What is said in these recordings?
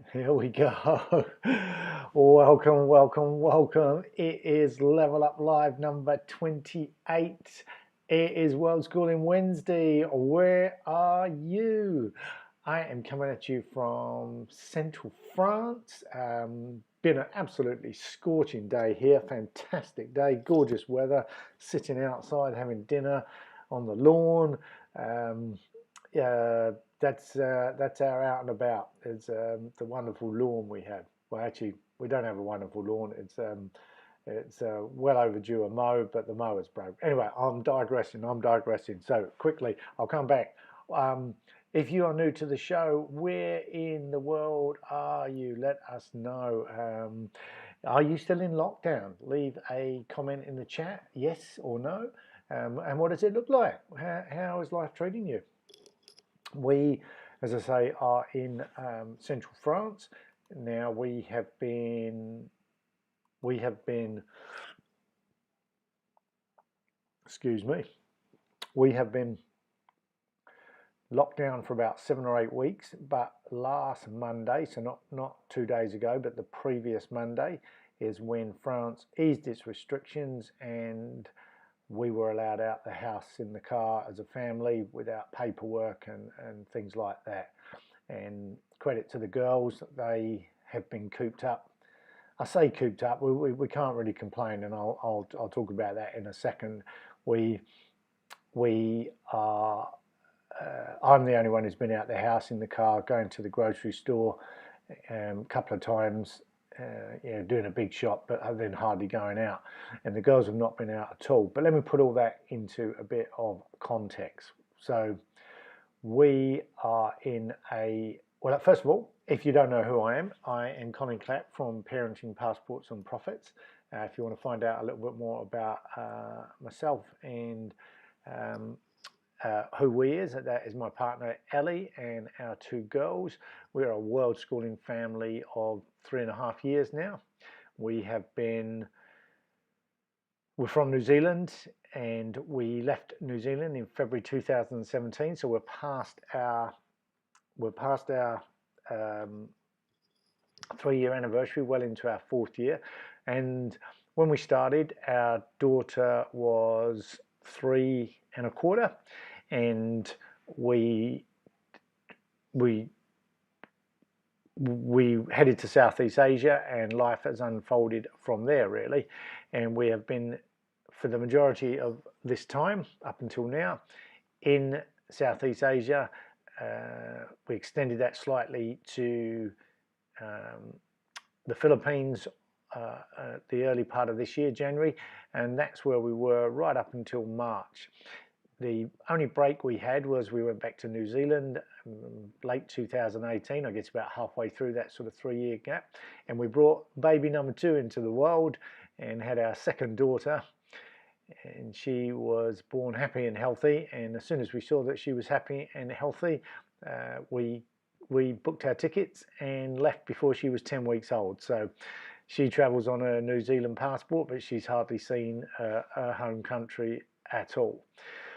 Here we go. Welcome, welcome, welcome. It is Level Up Live number 28. It is Worldschooling Wednesday. Where are you? I am coming at you from central France. Been an absolutely scorching day here. Fantastic day, gorgeous weather. Sitting outside having dinner on the lawn. Yeah, that's our out and about. It's the wonderful lawn we have. Well, actually, we don't have a wonderful lawn. It's well overdue a mow, but the mower's broke. Anyway, I'm digressing. I'm digressing. So quickly, I'll come back. Um, if you are new to the show, where in the world are you? Let us know. Are you still in lockdown? Leave a comment in the chat, yes or no. And what does it look like? How is life treating you? We, as I say, are in central France. Now we have been, excuse me, we have been locked down for about 7 or 8 weeks, but last Monday, so not 2 days ago, but the previous Monday is when France eased its restrictions and we were allowed out the house in the car as a family without paperwork and things like that. And credit to the girls, they have been cooped up. I say cooped up, we can't really complain, and I'll talk about that in a second. We are, I'm the only one who's been out the house in the car, going to the grocery store a couple of times, doing a big shop, but then hardly going out. And the girls have not been out at all. But let me put all that into a bit of context. So we are in well, first of all, if you don't know who I am Colin Clapp from Parenting Passports and Profits. If you want to find out a little bit more about myself and who we is, that is my partner Ellie and our 2 girls. We're a Worldschooling family of 3.5 years now. We're from New Zealand, and we left New Zealand in February 2017. So we're past our 3-year anniversary, well into our 4th year. And when we started, our daughter was 3 1/4, and we headed to Southeast Asia, and life has unfolded from there, really. And we have been, for the majority of this time up until now, in Southeast Asia. We extended that slightly to the Philippines the early part of this year, January, and that's where we were right up until March. The only break we had was we went back to New Zealand late 2018, I guess about halfway through that sort of 3-year gap, and we brought baby number 2 into the world and had our second daughter, and she was born happy and healthy. And as soon as we saw that she was happy and healthy, we booked our tickets and left before she was 10 weeks old. So she travels on a New Zealand passport, but she's hardly seen her home country at all.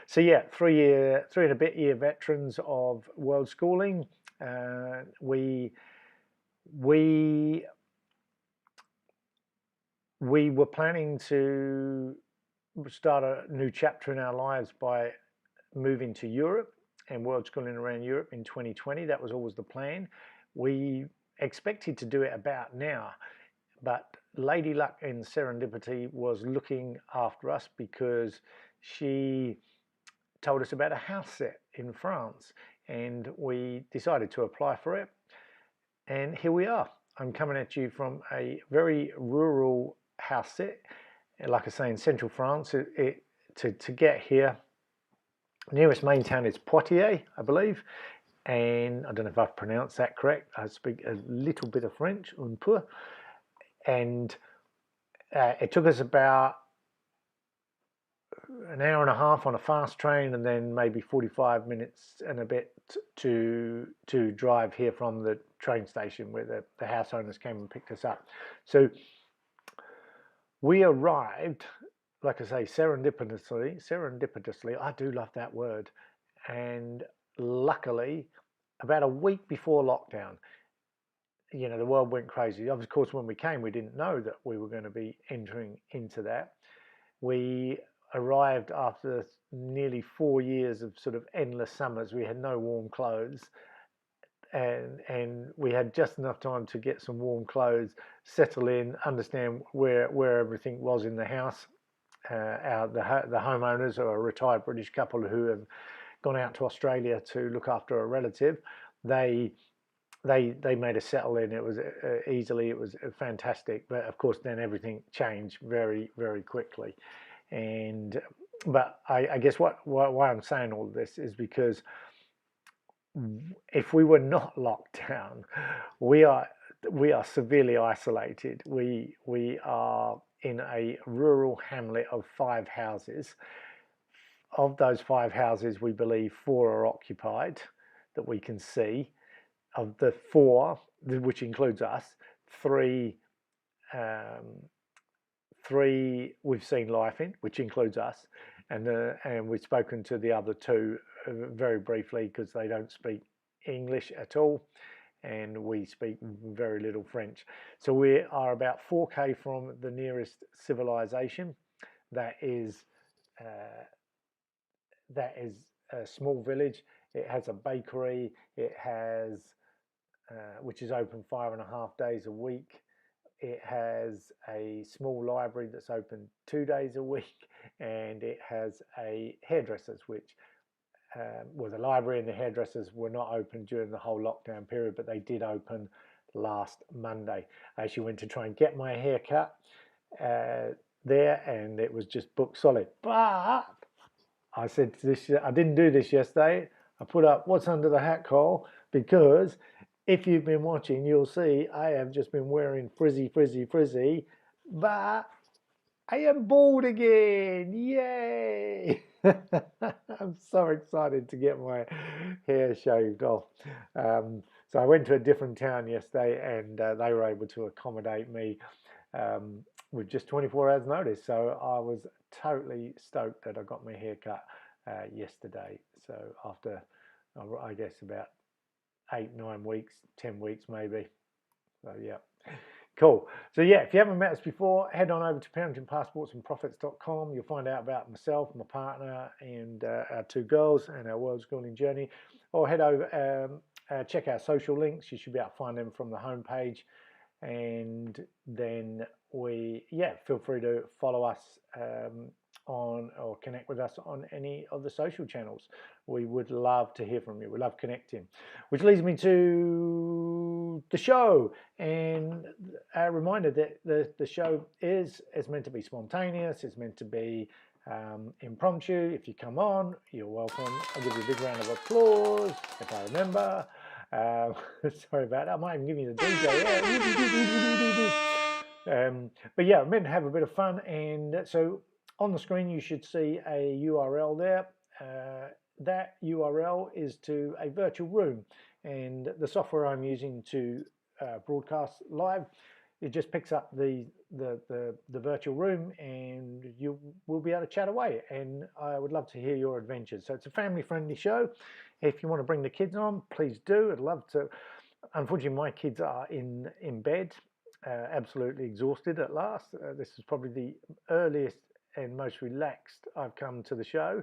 So yeah, 3 and a bit year veterans of Worldschooling. We were planning to start a new chapter in our lives by moving to Europe and Worldschooling around Europe in 2020. That was always the plan. We expected to do it about now, but Lady Luck in Serendipity was looking after us because she told us about a house set in France, and we decided to apply for it, and here we are. I'm coming at you from a very rural house set, like I say, in central France. To get here, nearest main town is Poitiers, I believe, and I don't know if I've pronounced that correct. I speak a little bit of French, un peu, and it took us about an hour and a half on a fast train, and then maybe 45 minutes and a bit to drive here from the train station where the house owners came and picked us up. So we arrived, like I say, serendipitously, I do love that word, and luckily about a week before lockdown. you know, the world went crazy. Of course, when we came, we didn't know that we were going to be entering into that. We arrived after nearly 4 years of sort of endless summers. We had no warm clothes, and we had just enough time to get some warm clothes, settle in, understand where everything was in the house. The homeowners are a retired British couple who have gone out to Australia to look after a relative. They made us settle in. It was it was fantastic, but of course then everything changed very, very quickly. And but I guess why I'm saying all of this is because if we were not locked down, we are severely isolated. We are in a rural hamlet of 5 houses. Of those 5 houses, we believe 4 are occupied that we can see. Of the 4, which includes us, 3 we've seen life in, which includes us, and we've spoken to the other 2 very briefly because they don't speak English at all, and we speak very little French. So we are about 4K from the nearest civilization. That is a small village. It has a bakery. It has which is open 5.5 days a week. It has a small library that's open 2 days a week, and it has a hairdressers, which well, the library and the hairdressers were not open during the whole lockdown period, but they did open last Monday. I actually went to try and get my hair cut there, and it was just book solid. But I said this, I didn't do this yesterday. I put up what's under the hat, Cole, because if you've been watching, you'll see I have just been wearing frizzy, but I am bald again. Yay! I'm so excited to get my hair shaved off. So I went to a different town yesterday, and they were able to accommodate me with just 24 hours notice. So I was totally stoked that I got my hair cut yesterday. So after, I guess, about 8, 9 weeks, 10 weeks maybe. So yeah, cool. So yeah, if you haven't met us before, head on over to parentingpassportsandprofits.com. You'll find out about myself, my partner, and our 2 girls and our Worldschooling journey. Or head over, check our social links. You should be able to find them from the homepage. And then feel free to follow us on or connect with us on any of the social channels. We would love to hear from you. We love connecting, which leads me to the show, and a reminder that the show is meant to be spontaneous. It's meant to be impromptu. If you come on, you're welcome. I'll give you a big round of applause if I remember. Sorry about that. I might even give you the DJ. But yeah, I'm meant to have a bit of fun, and so on the screen you should see a URL there. That URL is to a virtual room, and the software I'm using to broadcast live, it just picks up the virtual room, and you will be able to chat away, and I would love to hear your adventures. So it's a family-friendly show. If you want to bring the kids on, please do. I'd love to. Unfortunately, my kids are in bed, absolutely exhausted at last. This is probably the earliest and most relaxed I've come to the show.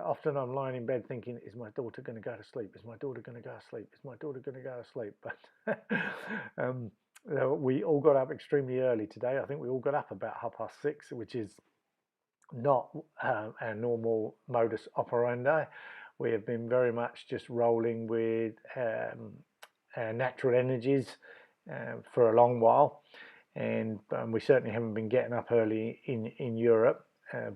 Often I'm lying in bed thinking, is my daughter going to go to sleep? Is my daughter going to go to sleep? Is my daughter going to go to sleep? But we all got up extremely early today. I think we all got up about 6:30, which is not our normal modus operandi. We have been very much just rolling with our natural energies for a long while, and we certainly haven't been getting up early in Europe,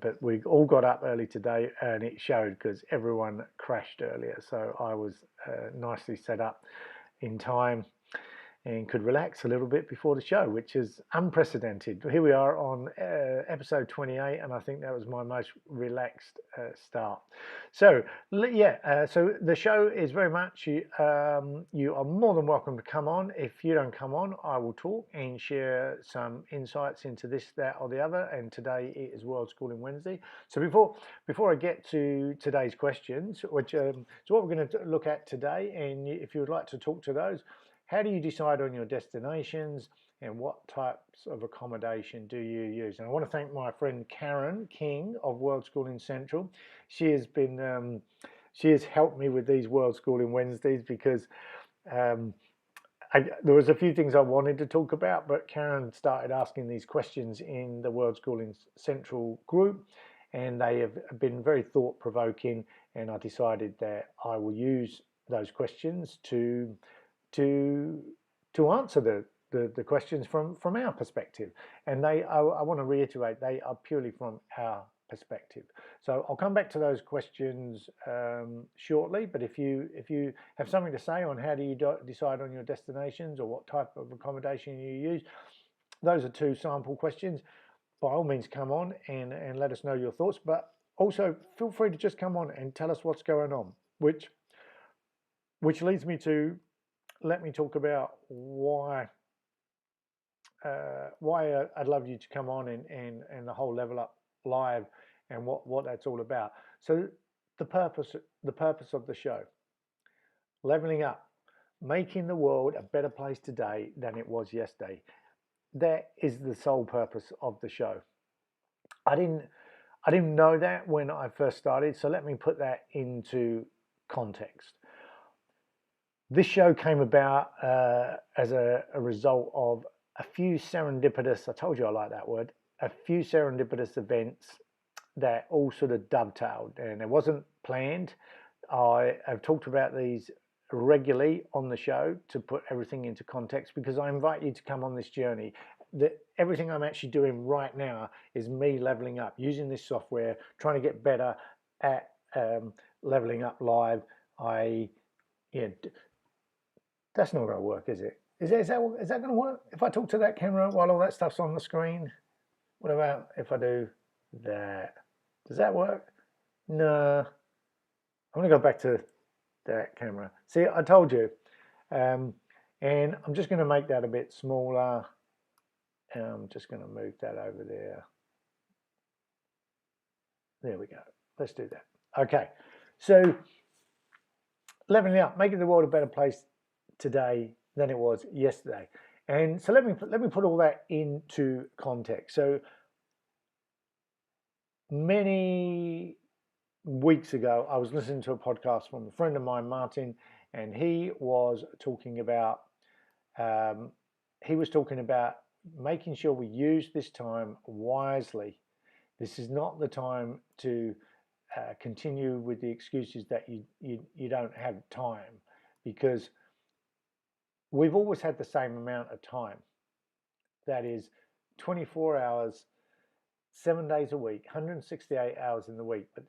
but we all got up early today, and it showed because everyone crashed earlier. So I was nicely set up in time and could relax a little bit before the show, which is unprecedented. Here we are on episode 28, and I think that was my most relaxed start. So yeah, so the show is very much, you are more than welcome to come on. If you don't come on, I will talk and share some insights into this, that, or the other. And today it is Worldschooling Wednesday. So before I get to today's questions, which so what we're going to look at today, and if you would like to talk to those, how do you decide on your destinations and what types of accommodation do you use? And I want to thank my friend Karen King of Worldschooling Central. She has helped me with these Worldschooling Wednesdays because there was a few things I wanted to talk about, but Karen started asking these questions in the Worldschooling Central group, and they have been very thought-provoking, and I decided that I will use those questions to answer the questions from our perspective. And I want to reiterate, they are purely from our perspective. So I'll come back to those questions shortly, but if you have something to say on how do you decide on your destinations or what type of accommodation you use, those are two sample questions. By all means, come on and let us know your thoughts, but also feel free to just come on and tell us what's going on, which leads me to let me talk about why I'd love you to come on and the whole Level Up Live and what that's all about. So the purpose of the show, leveling up, making the world a better place today than it was yesterday. That is the sole purpose of the show. I didn't know that when I first started, so let me put that into context. This show came about as a result of a few serendipitous, I told you I like that word, a few serendipitous events that all sort of dovetailed, and it wasn't planned. I've talked about these regularly on the show to put everything into context because I invite you to come on this journey. Everything I'm actually doing right now is me leveling up, using this software, trying to get better at leveling up live. That's not going to work, is it? Is that going to work? If I talk to that camera while all that stuff's on the screen? What about if I do that? Does that work? No. I'm going to go back to that camera. See, I told you. And I'm just going to make that a bit smaller. And I'm just going to move that over there. There we go. Let's do that. Okay. So, leveling up, making the world a better place today than it was yesterday. And so let me put all that into context. So many weeks ago, I was listening to a podcast from a friend of mine, Martin, and he was talking about making sure we use this time wisely. This is not the time to continue with the excuses that you don't have time, because we've always had the same amount of time. That is 24 hours, 7 days a week, 168 hours in the week. But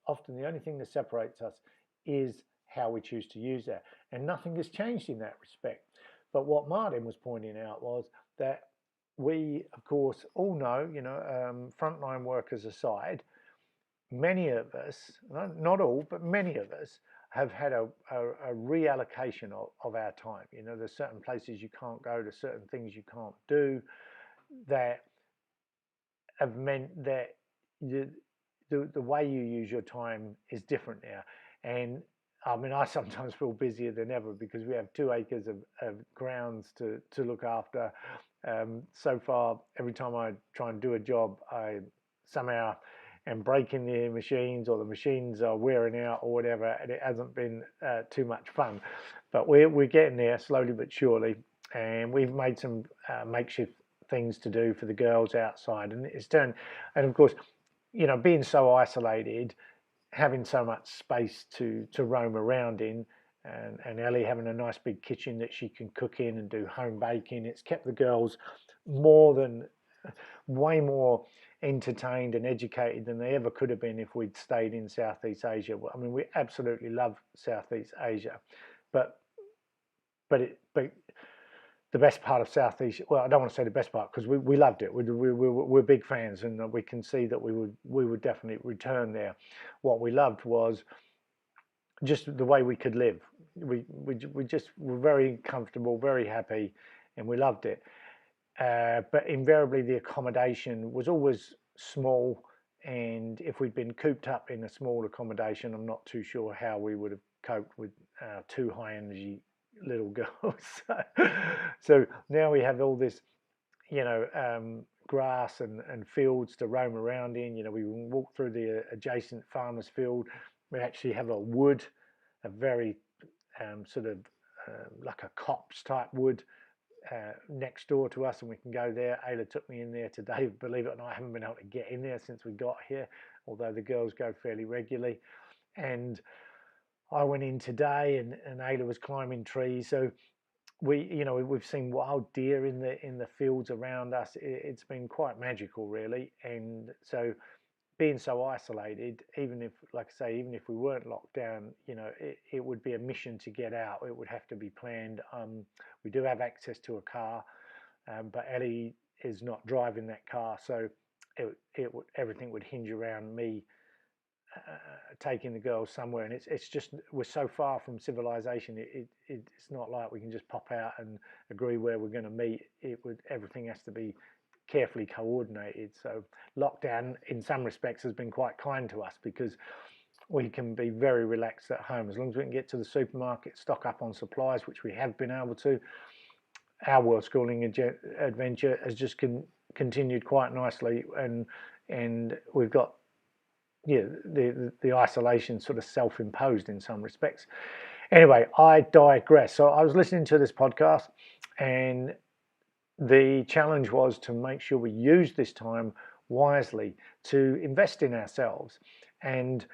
often the only thing that separates us is how we choose to use that. And nothing has changed in that respect. But what Martin was pointing out was that we, of course, all know, frontline workers aside, many of us, not all, but many of us, have had a reallocation of our time. There's certain places you can't go to, certain things you can't do, that have meant that the way you use your time is different now. And I mean, I sometimes feel busier than ever because we have 2 acres of grounds to look after. So far, every time I try and do a job, I somehow am breaking the machines, or the machines are wearing out or whatever, and it hasn't been too much fun. But we're getting there slowly but surely, and we've made some makeshift things to do for the girls outside, and it's turned. And of course, being so isolated, having so much space to roam around in, and Ellie having a nice big kitchen that she can cook in and do home baking, it's kept the girls way more entertained and educated than they ever could have been if we'd stayed in Southeast Asia. I mean, we absolutely love Southeast Asia, but the best part of Southeast, well, I don't want to say the best part because we loved it. We're big fans, and we can see that we would definitely return there. What we loved was just the way we could live. We just were very comfortable, very happy, and we loved it. But invariably the accommodation was always small, and if we'd been cooped up in a small accommodation, I'm not too sure how we would have coped with 2 high energy little girls. So now we have all this, grass and fields to roam around in. We can walk through the adjacent farmer's field. We actually have a wood, a very sort of like a copse type wood next door to us, and we can go there. Ayla took me in there today. Believe it or not, I haven't been able to get in there since we got here, although the girls go fairly regularly. And I went in today, and Ayla was climbing trees. So we've seen wild deer in the fields around us. It's been quite magical, really. And so being so isolated, even if, like I say, even if we weren't locked down, it would be a mission to get out. It would have to be planned. We do have access to a car, but Ellie is not driving that car, so everything would hinge around me taking the girls somewhere. And it's just, we're so far from civilization. It's not like we can just pop out and agree where we're going to meet. Everything has to be carefully coordinated. So lockdown in some respects has been quite kind to us, because we can be very relaxed at home as long as we can get to the supermarket, stock up on supplies, which we have been able to. Our Worldschooling adventure has just continued quite nicely, and we've got the isolation sort of self-imposed in some respects. Anyway, I digress. So I was listening to this podcast, and the challenge was to make sure we use this time wisely to invest in ourselves. And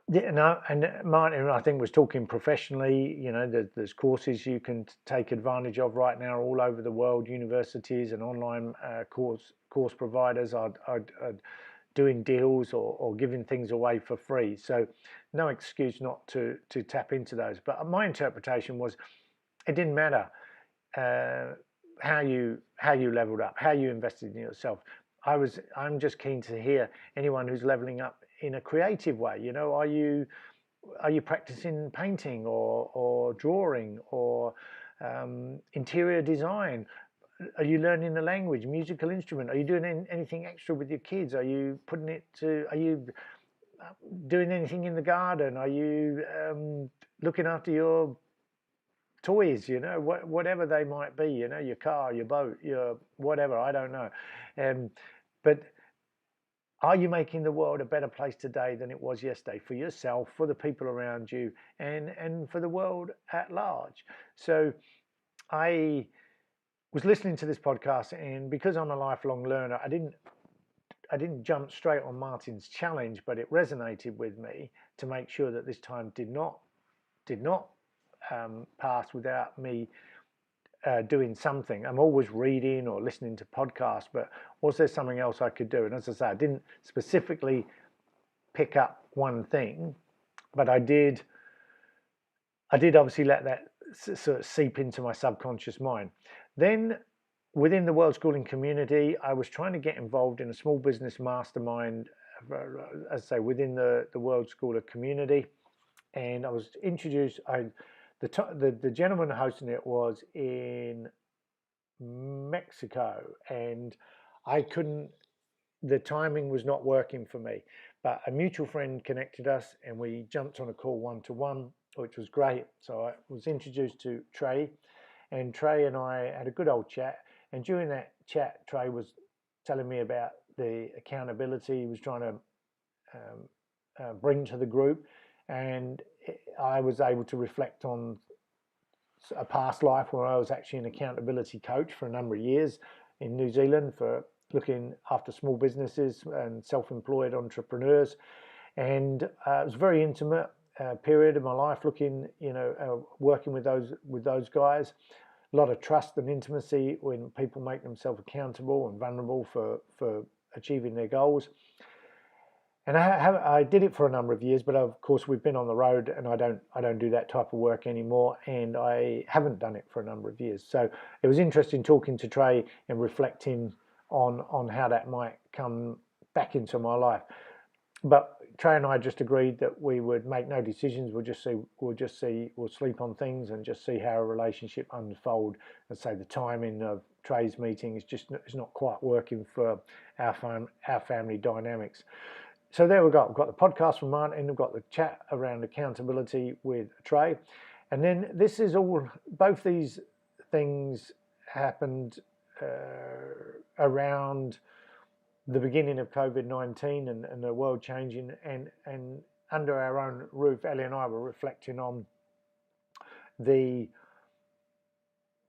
Martin, I think, was talking professionally. There's courses you can take advantage of right now all over the world. Universities and online course providers are doing deals or giving things away for free. So no excuse not to tap into those. But my interpretation was, it didn't matter how you leveled up, how you invested in yourself. I'm just keen to hear anyone who's leveling up in a creative way. Are you practicing painting or drawing or interior design? Are you learning a language, musical instrument? Are you doing anything extra with your kids? Are you doing anything in the garden? Are you looking after your toys, whatever they might be, your car, your boat, your whatever, I don't know. But are you making the world a better place today than it was yesterday, for yourself, for the people around you, and for the world at large? So I was listening to this podcast, and because I'm a lifelong learner, I didn't jump straight on Martin's challenge, but it resonated with me to make sure that this time did not pass without me doing something. I'm always reading or listening to podcasts, but was there something else I could do? And as I say, I didn't specifically pick up one thing, but I did obviously let that sort of seep into my subconscious mind. Then within the Worldschooling community, I was trying to get involved in a small business mastermind, as I say, within the Worldschooler community. And I was introduced, the gentleman hosting it was in Mexico, and the timing was not working for me. But a mutual friend connected us, and we jumped on a call one-to-one, which was great. So I was introduced to Trey, and Trey and I had a good old chat. And during that chat, Trey was telling me about the accountability he was trying to bring to the group. And I was able to reflect on a past life where I was actually an accountability coach for a number of years in New Zealand for looking after small businesses and self-employed entrepreneurs. And it was a very intimate period of my life, working with those guys. A lot of trust and intimacy when people make themselves accountable and vulnerable for achieving their goals. And I did it for a number of years, but of course we've been on the road, and I don't do that type of work anymore, and I haven't done it for a number of years. So it was interesting talking to Trey and reflecting on how that might come back into my life. But Trey and I just agreed that we would make no decisions. We'll sleep on things and just see how a relationship unfold. And say the timing of Trey's meeting is not quite working for our family dynamics. So there we go. We've got the podcast from Martin, we've got the chat around accountability with Trey. And then this is all, both these things happened around the beginning of COVID-19 and the world changing, and under our own roof, Ellie and I were reflecting on the,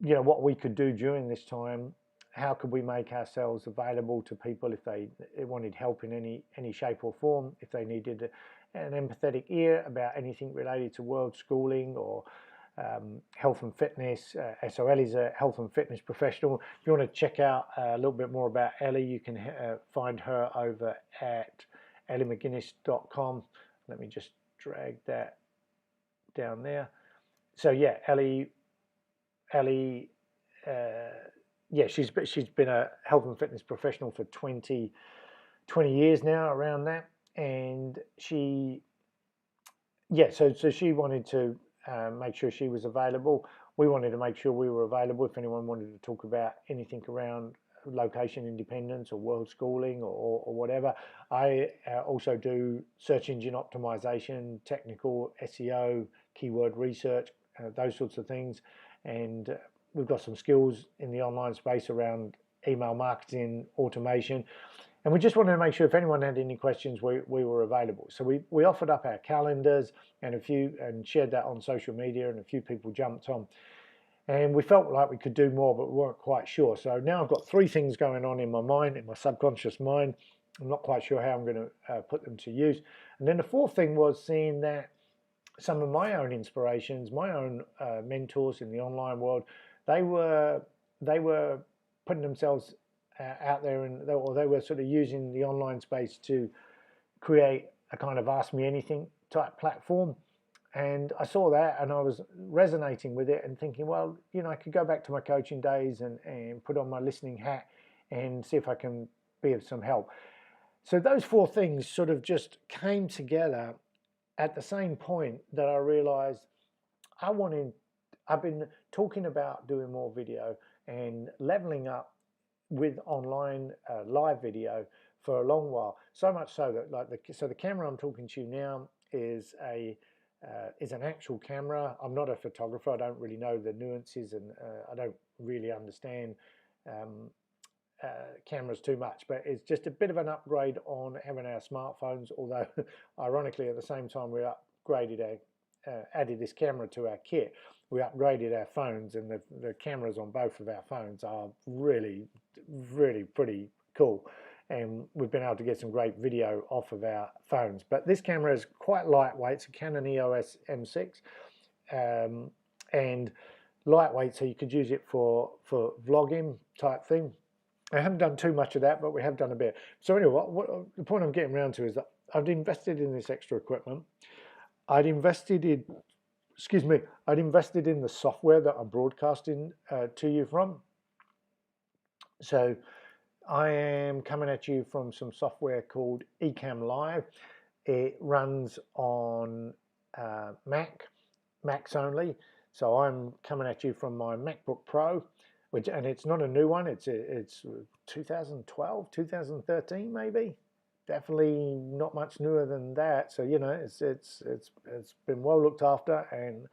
what we could do during this time. How could we make ourselves available to people if they wanted help in any shape or form, if they needed an empathetic ear about anything related to world schooling or health and fitness. So Ellie's a health and fitness professional. If you want to check out a little bit more about Ellie, you can find her over at elliemcguinness.com. Let me just drag that down there. So yeah, Ellie, yeah, she's been a health and fitness professional for 20 years now, around that, and she she wanted to make sure she was available. We wanted to make sure we were available if anyone wanted to talk about anything around location independence or world schooling or whatever. I also do search engine optimization, technical SEO, keyword research, those sorts of things, and we've got some skills in the online space around email marketing, automation, and we just wanted to make sure if anyone had any questions, we were available. So we offered up our calendars and shared that on social media, and a few people jumped on. And we felt like we could do more, but we weren't quite sure. So now I've got 3 things going on in my mind, in my subconscious mind. I'm not quite sure how I'm going to put them to use. And then the 4th thing was seeing that some of my own inspirations, my own mentors in the online world, they were putting themselves out there, and they were sort of using the online space to create a kind of ask me anything type platform. And I saw that and I was resonating with it and thinking, well, I could go back to my coaching days and put on my listening hat and see if I can be of some help. So those 4 things sort of just came together at the same point that I realized I've been talking about doing more video and leveling up with online live video for a long while. So much so that the camera I'm talking to you now is an actual camera. I'm not a photographer. I don't really know the nuances, and I don't really understand cameras too much, but it's just a bit of an upgrade on having our smartphones, although ironically at the same time we upgraded added this camera to our kit. We upgraded our phones, and the cameras on both of our phones are really, really pretty cool, and we've been able to get some great video off of our phones. But this camera is quite lightweight. It's a Canon EOS M6, and lightweight, so you could use it for vlogging type thing. I haven't done too much of that, but we have done a bit. So anyway, the point I'm getting around to is that I've invested in this extra equipment. I'd invested in the software that I'm broadcasting to you from. So I am coming at you from some software called Ecamm Live. It runs on Macs only. So I'm coming at you from my MacBook Pro, and it's not a new one. It's 2012, 2013 maybe. Definitely not much newer than that. So it's been well looked after, and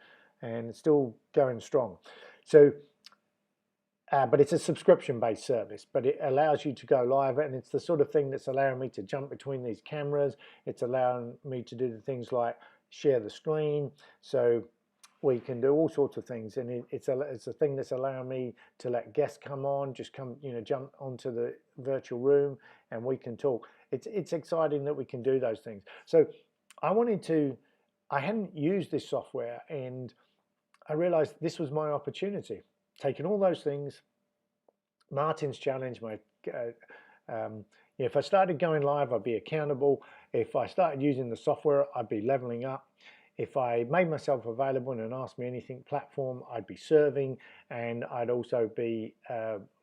it's still going strong. So but it's a subscription-based service, but it allows you to go live, and it's the sort of thing that's allowing me to jump between these cameras. It's allowing me to do the things like share the screen, so we can do all sorts of things, and it's a thing that's allowing me to let guests come on, just come, jump onto the virtual room, and we can talk. It's exciting that we can do those things. So I hadn't used this software, and I realized this was my opportunity. Taking all those things, Martin's challenge, if I started going live, I'd be accountable. If I started using the software, I'd be leveling up. If I made myself available in an Ask Me Anything platform, I'd be serving, and I'd also be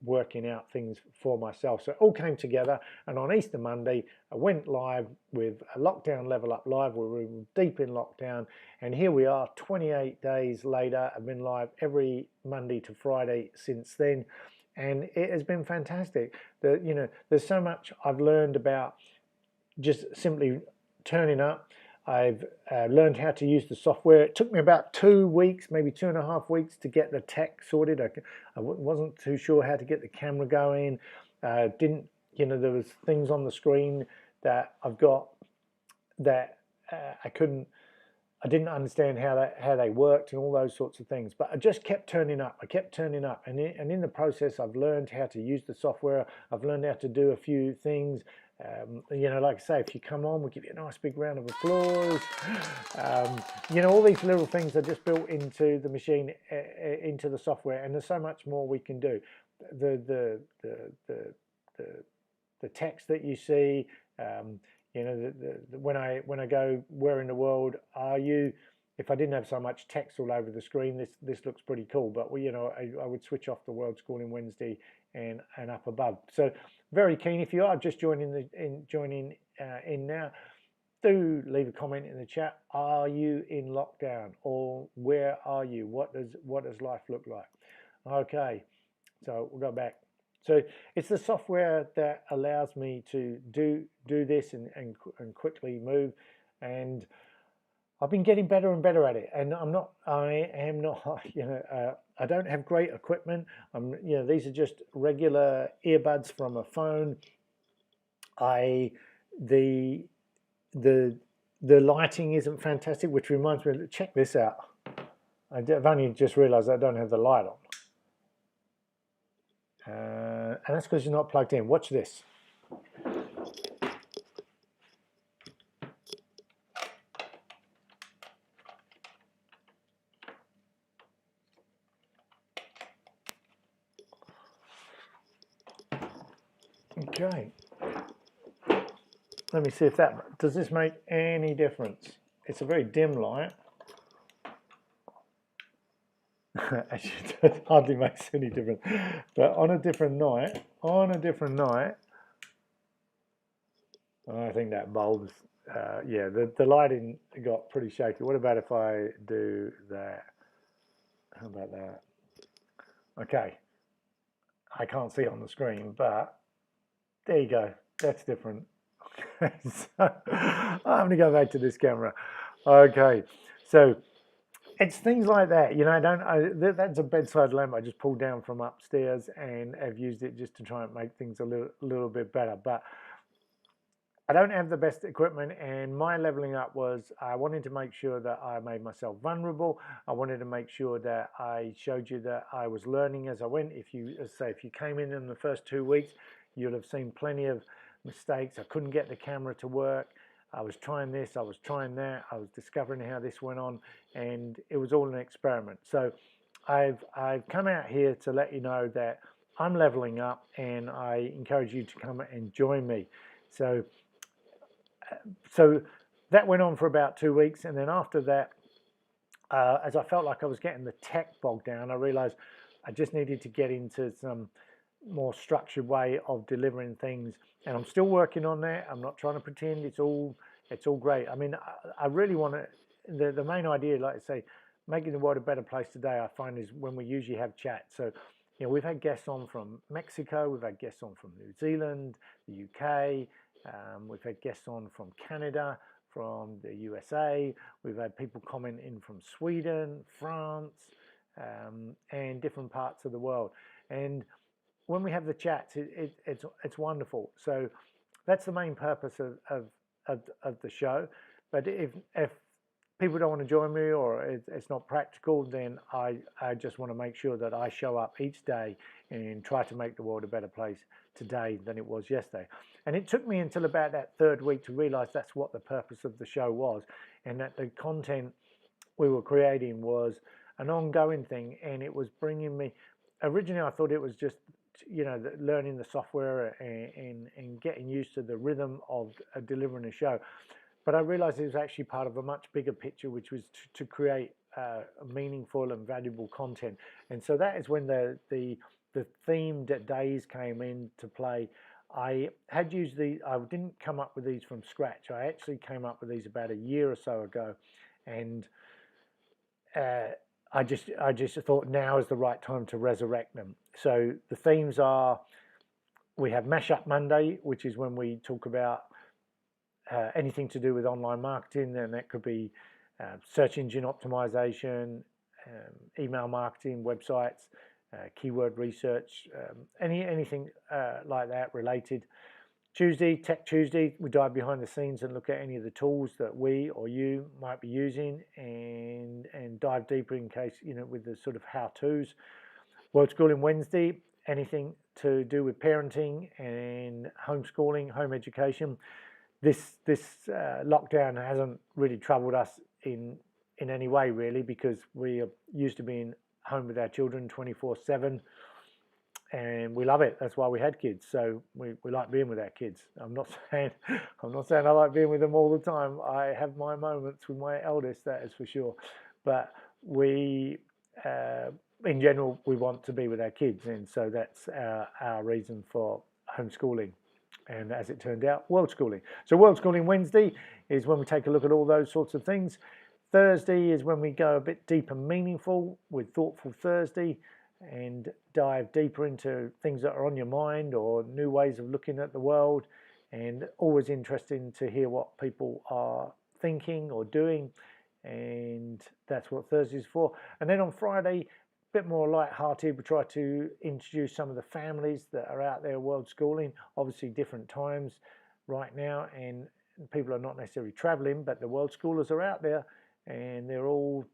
working out things for myself. So it all came together, and on Easter Monday, I went live with a Lockdown Level Up Live. We were deep in lockdown, and here we are 28 days later. I've been live every Monday to Friday since then, and it has been fantastic. There's so much I've learned about just simply turning up. I've learned how to use the software. It took me about 2 weeks, maybe 2.5 weeks to get the tech sorted. I wasn't too sure how to get the camera going. Didn't, there was things on the screen that I've got that I didn't understand how they worked and all those sorts of things. But I just kept turning up. I kept turning up, and in the process, I've learned how to use the software. I've learned how to do a few things. Like I say, if you come on, we'll give you a nice big round of applause. All these little things are just built into the machine, into the software, and there's so much more we can do. The text that you see, when I go, where in the world are you? If I didn't have so much text all over the screen, this looks pretty cool. But I would switch off the Worldschooling Wednesday and up above. So very keen. If you are just joining in now, do leave a comment in the chat. Are you in lockdown, or where are you? What does life look like? Okay, so we'll go back. So it's the software that allows me to do this and quickly move, and I've been getting better and better at it. And I am not, I don't have great equipment. These are just regular earbuds from a phone. The lighting isn't fantastic, which reminds me, check this out. I've only just realized I don't have the light on. And that's because you're not plugged in. Watch this. Okay. Let me see if does this make any difference? It's a very dim light. Actually, it hardly makes any difference. But on a different night, I think that bulb's, the lighting got pretty shaky. What about if I do that? How about that? Okay, I can't see on the screen, but there you go. That's different. So I'm going to go back to this camera. Okay, so it's things like that, that's a bedside lamp I just pulled down from upstairs, and I've used it just to try and make things a little bit better. But I don't have the best equipment, and my leveling up was I wanted to make sure that I made myself vulnerable. I wanted to make sure that I showed you that I was learning as I went. If you came in the first 2 weeks, you'll have seen plenty of mistakes. I couldn't get the camera to work. I was trying this, I was trying that, I was discovering how this went on, and it was all an experiment. So I've come out here to let you know that I'm leveling up, and I encourage you to come and join me. So that went on for about 2 weeks, and then after that, as I felt like I was getting the tech bogged down, I realized I just needed to get into some more structured way of delivering things, and I'm still working on that. I'm not trying to pretend it's all great. I mean, I really want to, the main idea, like I say, making the world a better place today, I find, is when we usually have chat. So we've had guests on from Mexico, we've had guests on from New Zealand, the UK, we've had guests on from Canada, from the USA, we've had people comment in from Sweden, France, and different parts of the world. And when we have the chats, it's wonderful. So that's the main purpose of the show. But if people don't want to join me, or it's not practical, then I just want to make sure that I show up each day and try to make the world a better place today than it was yesterday. And it took me until about that 3rd week to realize that's what the purpose of the show was, and that the content we were creating was an ongoing thing, and it was bringing me. Originally, I thought it was just learning the software and getting used to the rhythm of delivering a show. But I realized it was actually part of a much bigger picture, which was to create meaningful and valuable content. And so that is when the themed days came into play. I had used these. I didn't come up with these from scratch. I actually came up with these about a year or so ago, and I just thought now is the right time to resurrect them. So the themes are, we have Mashup Monday, which is when we talk about anything to do with online marketing, and that could be search engine optimization, email marketing, websites, keyword research, anything like that related. Tuesday, Tech Tuesday, we dive behind the scenes and look at any of the tools that we or you might be using, and dive deeper in case, with the sort of how-tos. Worldschooling Wednesday, anything to do with parenting and homeschooling, home education. This lockdown hasn't really troubled us in any way, really, because we are used to being home with our children 24/7. And we love it. That's why we had kids. So we like being with our kids. I'm not saying I like being with them all the time. I have my moments with my eldest, that is for sure. But we, in general, we want to be with our kids, and so that's our reason for homeschooling. And as it turned out, Worldschooling. So Worldschooling Wednesday is when we take a look at all those sorts of things. Thursday is when we go a bit deeper, meaningful with Thoughtful Thursday, and dive deeper into things that are on your mind or new ways of looking at the world. And always interesting to hear what people are thinking or doing, and that's what Thursday's for. And then on Friday, a bit more light-hearted, we try to introduce some of the families that are out there Worldschooling. Obviously different times right now, and people are not necessarily traveling, but the Worldschoolers are out there, and they're all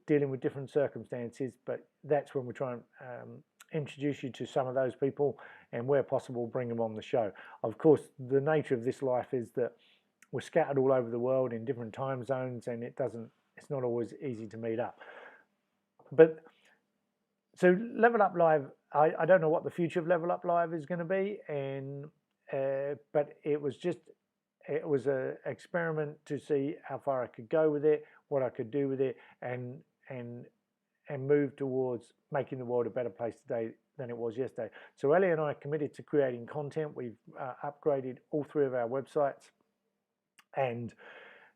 dealing with different circumstances. But that's when we try and introduce you to some of those people, and where possible bring them on the show. Of course, the nature of this life is that we're scattered all over the world in different time zones, and it's not always easy to meet up. But so Level Up Live, I don't know what the future of Level Up Live is going to be, and but it was an experiment to see how far I could go with it, what I could do with it, and move towards making the world a better place today than it was yesterday. So Ellie and I are committed to creating content. We've upgraded all 3 of our websites, and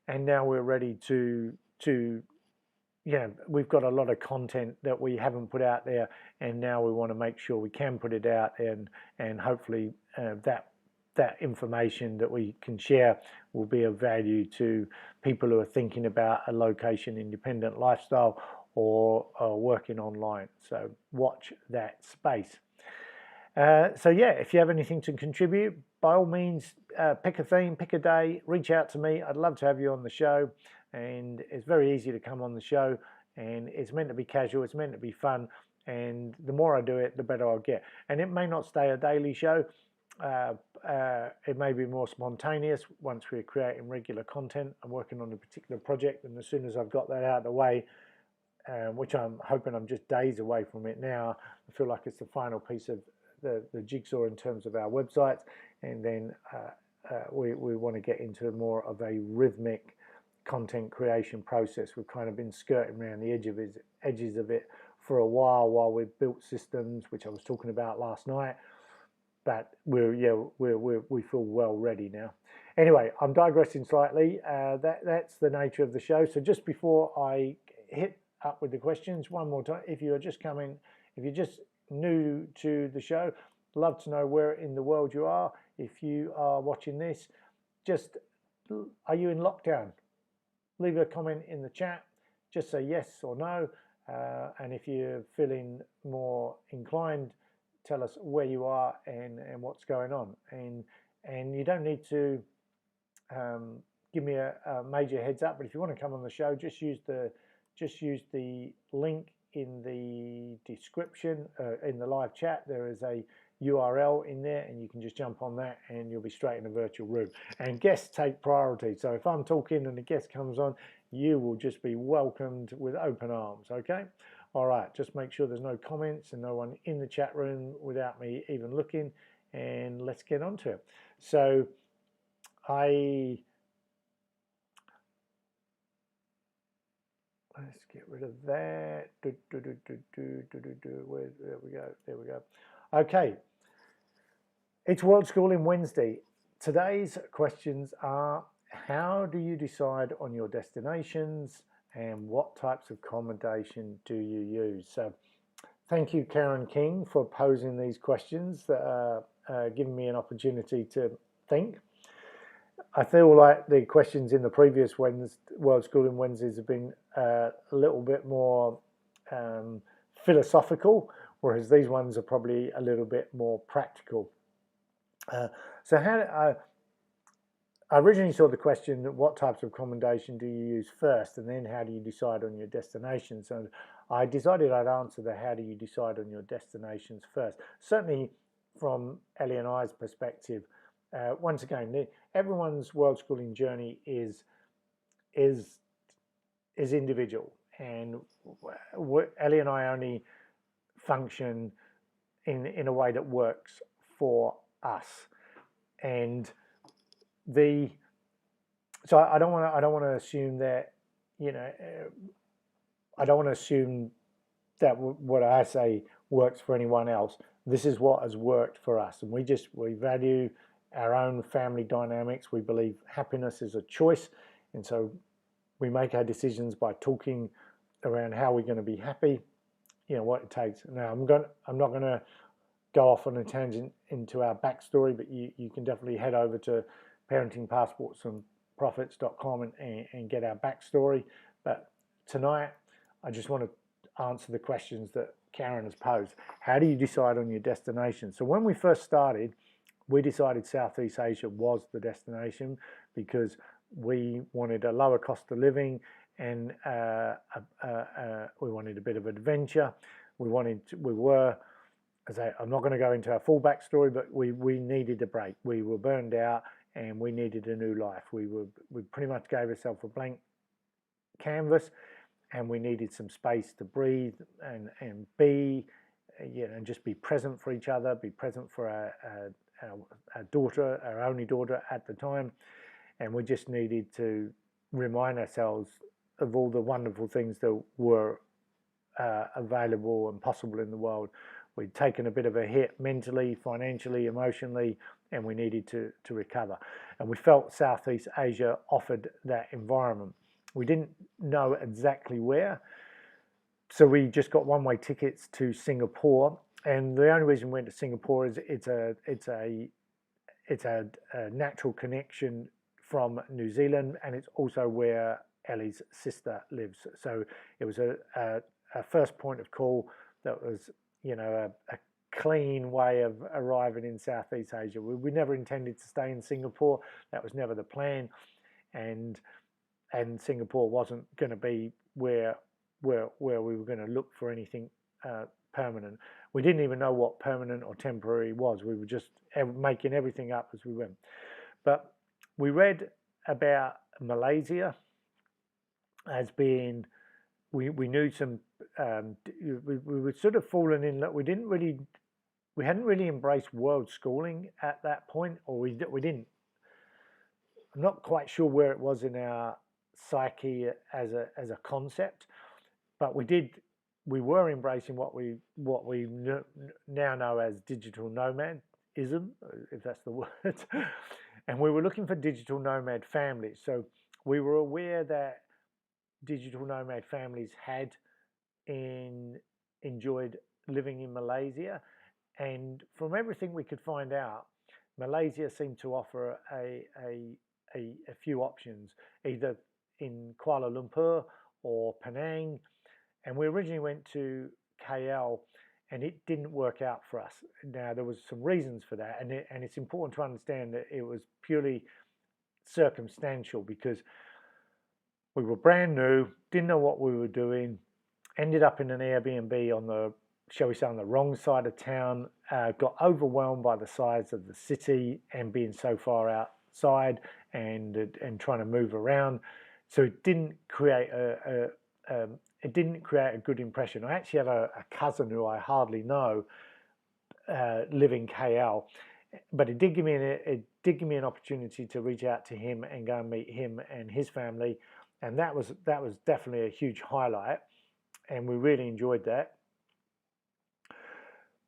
now we're ready to we've got a lot of content that we haven't put out there, and now we want to make sure we can put it out, and hopefully that information that we can share will be of value to people who are thinking about a location independent lifestyle or working online. So watch that space. So yeah, if you have anything to contribute, by all means, pick a theme, pick a day, reach out to me. I'd love to have you on the show, and it's very easy to come on the show, and it's meant to be casual, it's meant to be fun, and the more I do it, the better I'll get. And it may not stay a daily show. It may be more spontaneous once we're creating regular content. I'm working on a particular project, and as soon as I've got that out of the way, which I'm hoping I'm just days away from it now, I feel like it's the final piece of the jigsaw in terms of our websites, and then we want to get into more of a rhythmic content creation process. We've kind of been skirting around the edges of it for a while we've built systems, which I was talking about last night. But we feel well ready now. Anyway, I'm digressing slightly. That's the nature of the show. So just before I hit up with the questions, one more time, if you're just new to the show, love to know where in the world you are. If you are watching this, are you in lockdown? Leave a comment in the chat. Just say yes or no. And if you're feeling more inclined, tell us where you are and what's going on. And you don't need to give me a major heads up, but if you want to come on the show, just use the link in the description in the live chat. There is a URL in there, and you can just jump on that and you'll be straight in a virtual room. And guests take priority, so if I'm talking and a guest comes on, you will just be welcomed with open arms. Okay, all right, just make sure there's no comments and no one in the chat room without me even looking, and let's get on to it. So let's get rid of that. There we go. Okay, it's Worldschooling Wednesday. Today's questions are: how do you decide on your destinations, and what types of accommodation do you use? So thank you, Karen King, for posing these questions that are giving me an opportunity to think. I feel like the questions in the previous World Schooling Wednesdays have been a little bit more philosophical, whereas these ones are probably a little bit more practical. So I originally saw the question, what types of accommodation do you use first, and then how do you decide on your destination? So I decided I'd answer the how do you decide on your destinations first. Certainly from Ellie and I's perspective, once again, everyone's world schooling journey is individual, and Ellie and I only function in a way that works for us. And so I don't want to assume that, you know, I don't want to assume that what I say works for anyone else. This is what has worked for us, and we value our own family dynamics. We believe happiness is a choice, and so we make our decisions by talking around how we're going to be happy, you know, what it takes. Now I'm not going to go off on a tangent into our backstory, but you can definitely head over to parentingpassportsandprofits.com and get our backstory. But tonight I just want to answer the questions that Karen has posed. How do you decide on your destination? So when we first started, we decided Southeast Asia was the destination because we wanted a lower cost of living, and we wanted a bit of adventure. I'm not going to go into our full backstory, but we needed a break. We were burned out and we needed a new life. We pretty much gave ourselves a blank canvas, and we needed some space to breathe and be, you know, and just be present for each other, be present for our daughter, our only daughter at the time. And we just needed to remind ourselves of all the wonderful things that were available and possible in the world. We'd taken a bit of a hit mentally, financially, emotionally, and we needed to recover. And we felt Southeast Asia offered that environment. We didn't know exactly where, so we just got one-way tickets to Singapore. And the only reason we went to Singapore is it's a natural connection from New Zealand, and it's also where Ellie's sister lives. So it was a first point of call that was, you know, a clean way of arriving in Southeast Asia. We never intended to stay in Singapore. That was never the plan, and Singapore wasn't going to be where we were going to look for anything permanent. We didn't even know what permanent or temporary was. We were just making everything up as we went. But we read about Malaysia as being, we knew some, we were sort of falling in love. We hadn't really embraced world schooling at that point, or we didn't. I'm not quite sure where it was in our psyche as a concept, but we were embracing what we now know as digital nomadism, if that's the word. And we were looking for digital nomad families. So we were aware that digital nomad families had enjoyed living in Malaysia, and from everything we could find out, Malaysia seemed to offer a few options, either in Kuala Lumpur or Penang. And we originally went to KL, and it didn't work out for us. Now, there was some reasons for that, and it's important to understand that it was purely circumstantial, because we were brand new, didn't know what we were doing, ended up in an Airbnb on the, shall we say, on the wrong side of town, got overwhelmed by the size of the city and being so far outside and trying to move around. So it didn't create a good impression. I actually have a cousin who I hardly know live in KL, but it did give me an opportunity to reach out to him and go and meet him and his family, and that was definitely a huge highlight, and we really enjoyed that.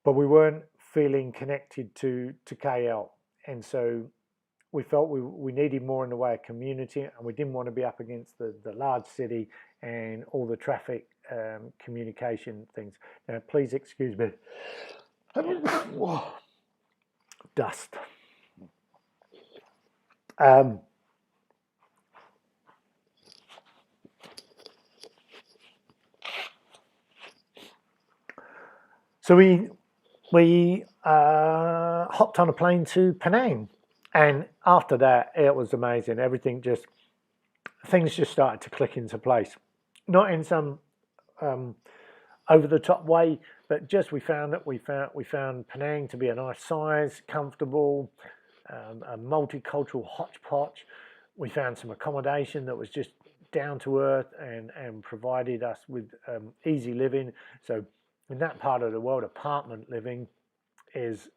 But we weren't feeling connected to KL, and so we felt we needed more in the way of community, and we didn't want to be up against the large city and all the traffic communication things. Now, please excuse me. Dust. So we hopped on a plane to Penang, and after that, it was amazing. Things just started to click into place, not in some over the top way, but just we found Penang to be a nice size, comfortable, a multicultural hodgepodge. We found some accommodation that was just down to earth and provided us with easy living. So in that part of the world, apartment living is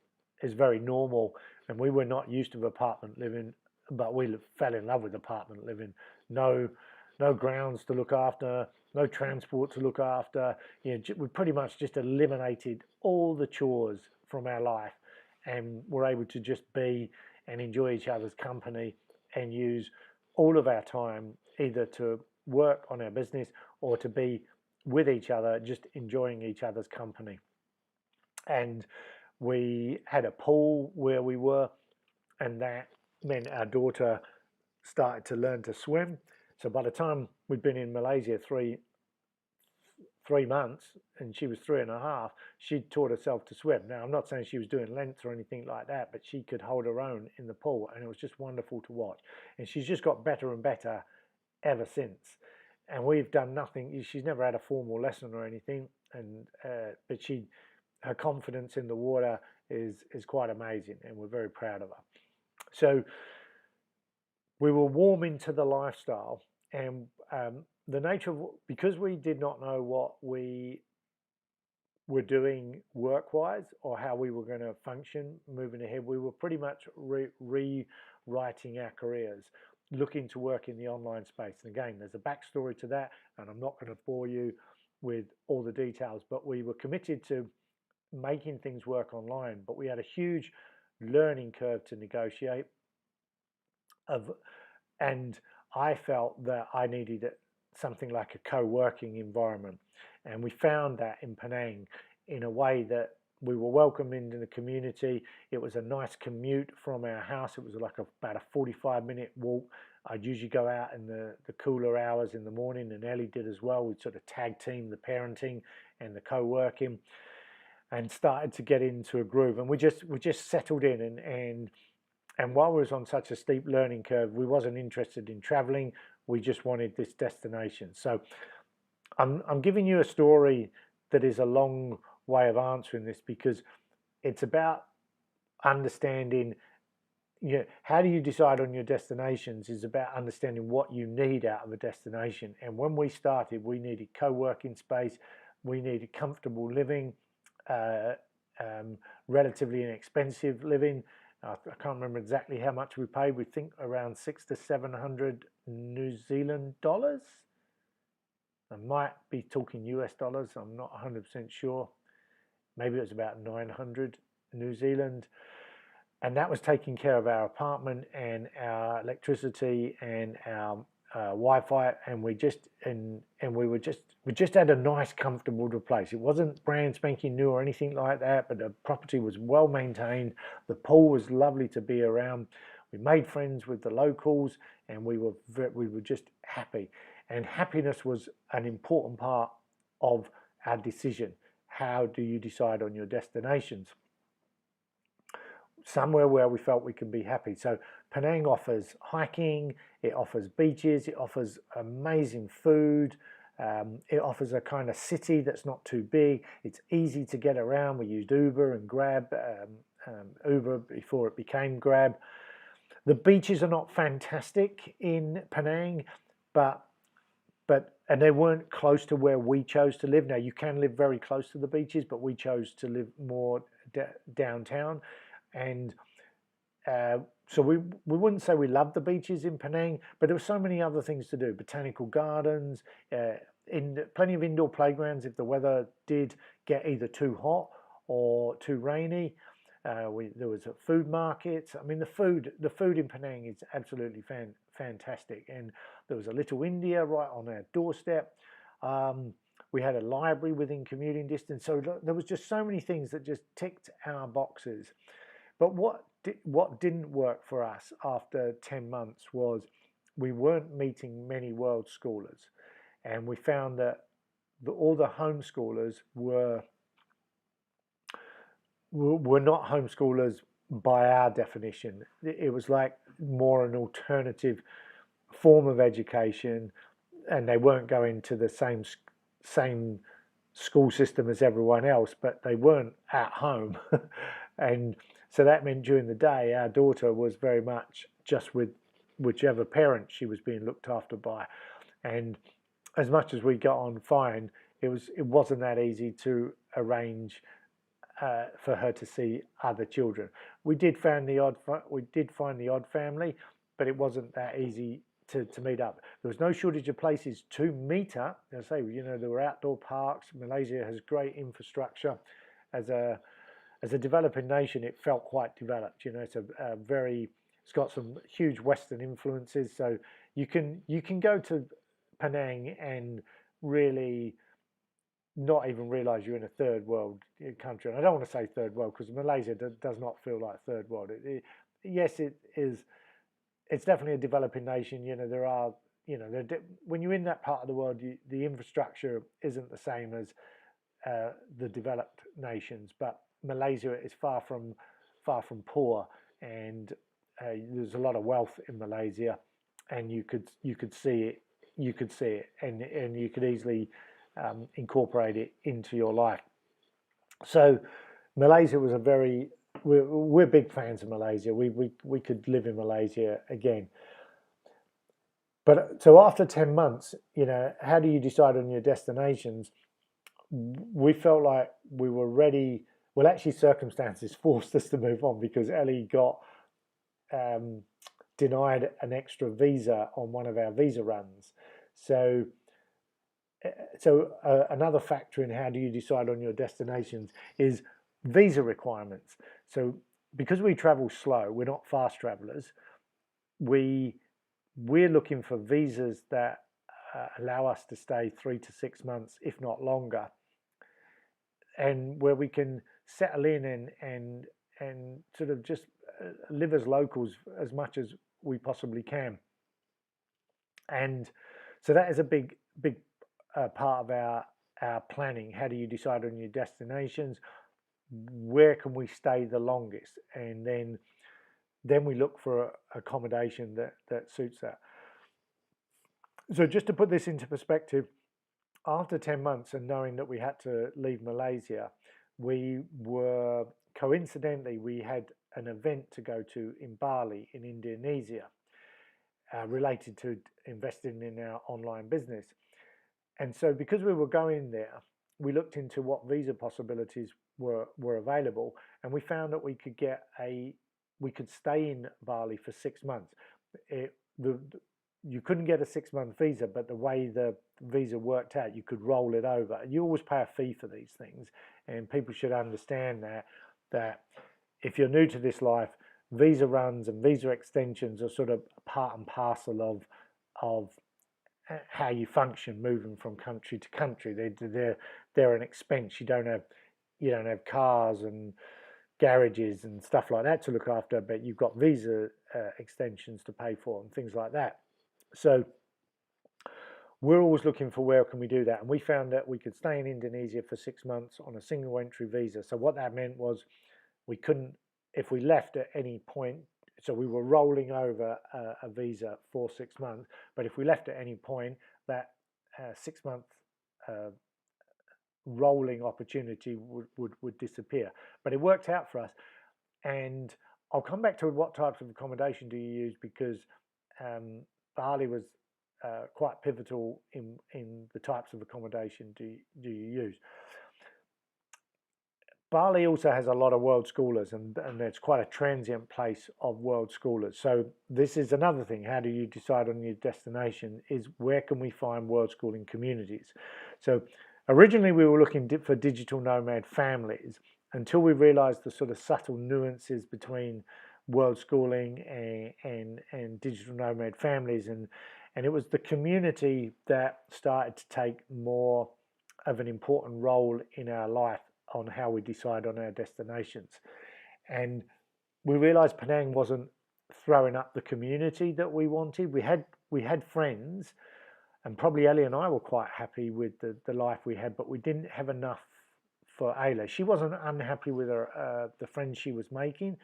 very normal, and we were not used to apartment living, but we fell in love with apartment living. No, no grounds to look after, no transport to look after. You know, we pretty much just eliminated all the chores from our life, and we're able to just be and enjoy each other's company and use all of our time either to work on our business or to be with each other, just enjoying each other's company. And we had a pool where we were, and that meant our daughter started to learn to swim. So by the time we'd been in Malaysia three months, and she was 3.5, she'd taught herself to swim. Now, I'm not saying she was doing lengths or anything like that, but she could hold her own in the pool, and it was just wonderful to watch. And she's just got better and better ever since. And we've done nothing. She's never had a formal lesson or anything, and but her confidence in the water is quite amazing, and we're very proud of her. So we were warming to the lifestyle, and the nature of, because we did not know what we were doing work-wise or how we were going to function moving ahead, we were pretty much rewriting our careers, looking to work in the online space. And again, there's a backstory to that, and I'm not going to bore you with all the details, but we were committed to making things work online, but we had a huge learning curve to negotiate and I felt that I needed something like a co-working environment, and we found that in Penang in a way that we were welcomed into the community. It was a nice commute from our house. It was like about a 45-minute walk. I'd usually go out in the cooler hours in the morning, and Ellie did as well. We'd sort of tag team the parenting and the co-working, and started to get into a groove. And we just settled in, and while we was on such a steep learning curve, we wasn't interested in traveling. We just wanted this destination. So I'm giving you a story that is a long way of answering this, because it's about understanding, you know, how do you decide on your destinations is about understanding what you need out of a destination. And when we started, we needed co-working space, we needed comfortable living, relatively inexpensive living. I can't remember exactly how much we paid. We think around 600 to 700 New Zealand dollars. I might be talking US dollars. I'm not 100% sure. Maybe it was about 900 New Zealand. And that was taking care of our apartment and our electricity and our Wi-Fi, and we just had a nice, comfortable place. It wasn't brand spanking new or anything like that, but the property was well maintained. The pool was lovely to be around. We made friends with the locals, and we were just happy. And happiness was an important part of our decision. How do you decide on your destinations? Somewhere where we felt we can be happy. So Penang offers hiking, it offers beaches, it offers amazing food, it offers a kind of city that's not too big. It's easy to get around. We used Uber and Grab, Uber before it became Grab. The beaches are not fantastic in Penang, but and they weren't close to where we chose to live. Now, you can live very close to the beaches, but we chose to live more downtown. And so we wouldn't say we loved the beaches in Penang, but there were so many other things to do. Botanical gardens, plenty of indoor playgrounds if the weather did get either too hot or too rainy. There was a food market. I mean, the food in Penang is absolutely fantastic. And there was a little India right on our doorstep. We had a library within commuting distance. So there was just so many things that just ticked our boxes. But what what didn't work for us after 10 months was we weren't meeting many world schoolers, and we found that all the homeschoolers were not homeschoolers by our definition. It was like more an alternative form of education, and they weren't going to the same school system as everyone else, but they weren't at home. And so that meant during the day our daughter was very much just with whichever parent she was being looked after by. And as much as we got on fine, it wasn't that easy to arrange for her to see other children. We did find the odd family, but it wasn't that easy to meet up. There was no shortage of places to meet up. As I say, there were outdoor parks. Malaysia has great infrastructure. As a developing nation, it felt quite developed. It's got some huge Western influences. So you can go to Penang and really not even realise you're in a third world country. And I don't want to say third world because Malaysia does not feel like third world. Yes, it is. It's definitely a developing nation. There are, when you're in that part of the world, the infrastructure isn't the same as the developed nations. But Malaysia is far from poor, and there's a lot of wealth in Malaysia, and you could see it. And you could easily incorporate it into your life. So Malaysia was we're big fans of Malaysia. We could live in Malaysia again. But so after 10 months, how do you decide on your destinations? We felt like we were ready. Well, actually, circumstances forced us to move on because Ellie got denied an extra visa on one of our visa runs. So another factor in how do you decide on your destinations is visa requirements. So because we travel slow, we're not fast travelers. We're looking for visas that allow us to stay 3 to 6 months, if not longer, and where we can settle in and sort of just live as locals as much as we possibly can. And so that is a big part of our planning. How do you decide on your destinations? Where can we stay the longest? And then we look for accommodation that suits that. So just to put this into perspective, after 10 months and knowing that we had to leave Malaysia, we had an event to go to in Bali in Indonesia related to investing in our online business. And so because we were going there, we looked into what visa possibilities were available, and we found that we could stay in Bali for 6 months. You couldn't get a 6-month visa, but the way the visa worked out, you could roll it over. You always pay a fee for these things, and people should understand that if you're new to this life, visa runs and visa extensions are sort of part and parcel of how you function moving from country to country. They're an expense. You don't have cars and garages and stuff like that to look after, but you've got visa extensions to pay for and things like that. So we're always looking for where can we do that, and we found that we could stay in Indonesia for 6 months on a single entry visa. So what that meant was we couldn't, if we left at any point, so we were rolling over a visa for 6 months, but if we left at any point, that 6-month rolling opportunity would disappear. But it worked out for us, and I'll come back to what types of accommodation do you use, because Bali was quite pivotal in the types of accommodation do you use. Bali also has a lot of world schoolers, and it's quite a transient place of world schoolers. So this is another thing. How do you decide on your destination? Is where can we find world schooling communities? So originally we were looking for digital nomad families until we realized the sort of subtle nuances between world schooling and digital nomad families, and it was the community that started to take more of an important role in our life on how we decide on our destinations. And we realised Penang wasn't throwing up the community that we wanted. We had friends, and probably Ellie and I were quite happy with the life we had, but we didn't have enough for Ayla. She wasn't unhappy with her the friends she was making,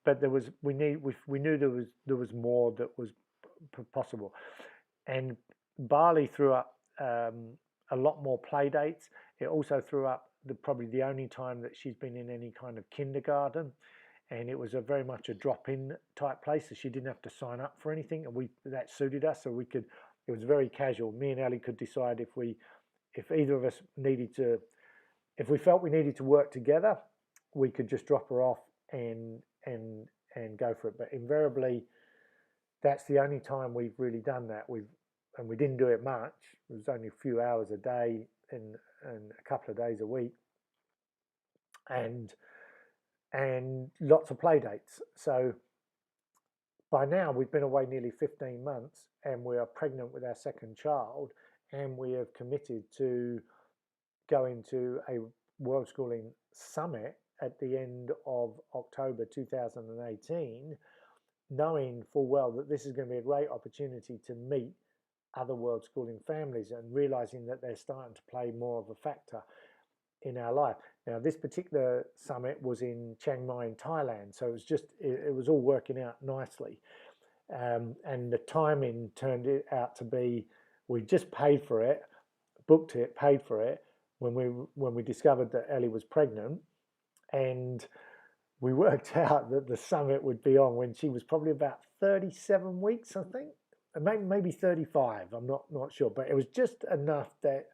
but we knew there was more that was possible. And Bali threw up a lot more play dates. It also threw up probably the only time that she's been in any kind of kindergarten, and it was a very much a drop-in type place, so she didn't have to sign up for anything, and that suited us, so we could. It was very casual. Me and Ellie could decide if either of us needed to, if we felt we needed to work together, we could just drop her off and go for it. But invariably, that's the only time we've really done that. And we didn't do it much. It was only a few hours a day and a couple of days a week, and lots of play dates. So by now we've been away nearly 15 months, and we are pregnant with our second child, and we have committed to going to a Worldschooling summit at the end of October 2018, knowing full well that this is going to be a great opportunity to meet other Worldschooling families and realizing that they're starting to play more of a factor in our life. Now, this particular summit was in Chiang Mai in Thailand, so it was all working out nicely. And the timing turned it out to be, we just paid for it, booked it, paid for it when we discovered that Ellie was pregnant, and we worked out that the summit would be on when she was probably about 37 weeks, I think, maybe 35. I'm not sure, but it was just enough that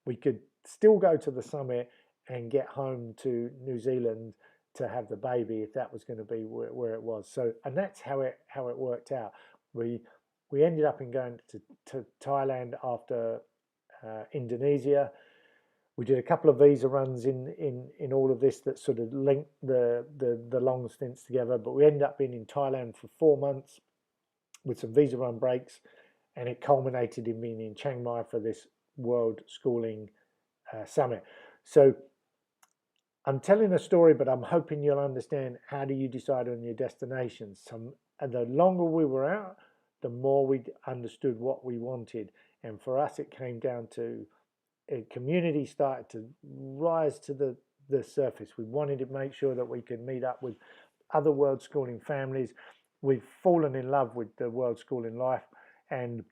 we could still go to the summit and get home to New Zealand to have the baby if that was going to be where it was. So, and that's how it worked out. We ended up in going to Thailand after Indonesia. We did a couple of visa runs in all of this that sort of linked the long stints together, but we ended up being in Thailand for 4 months with some visa run breaks, and it culminated in being in Chiang Mai for this Worldschooling summit. So I'm telling a story, but I'm hoping you'll understand how do you decide on your destinations. And the longer we were out, the more we understood what we wanted. And for us, it came down to a community started to rise to the surface. We wanted to make sure that we could meet up with other Worldschooling families. We've fallen in love with the Worldschooling life, and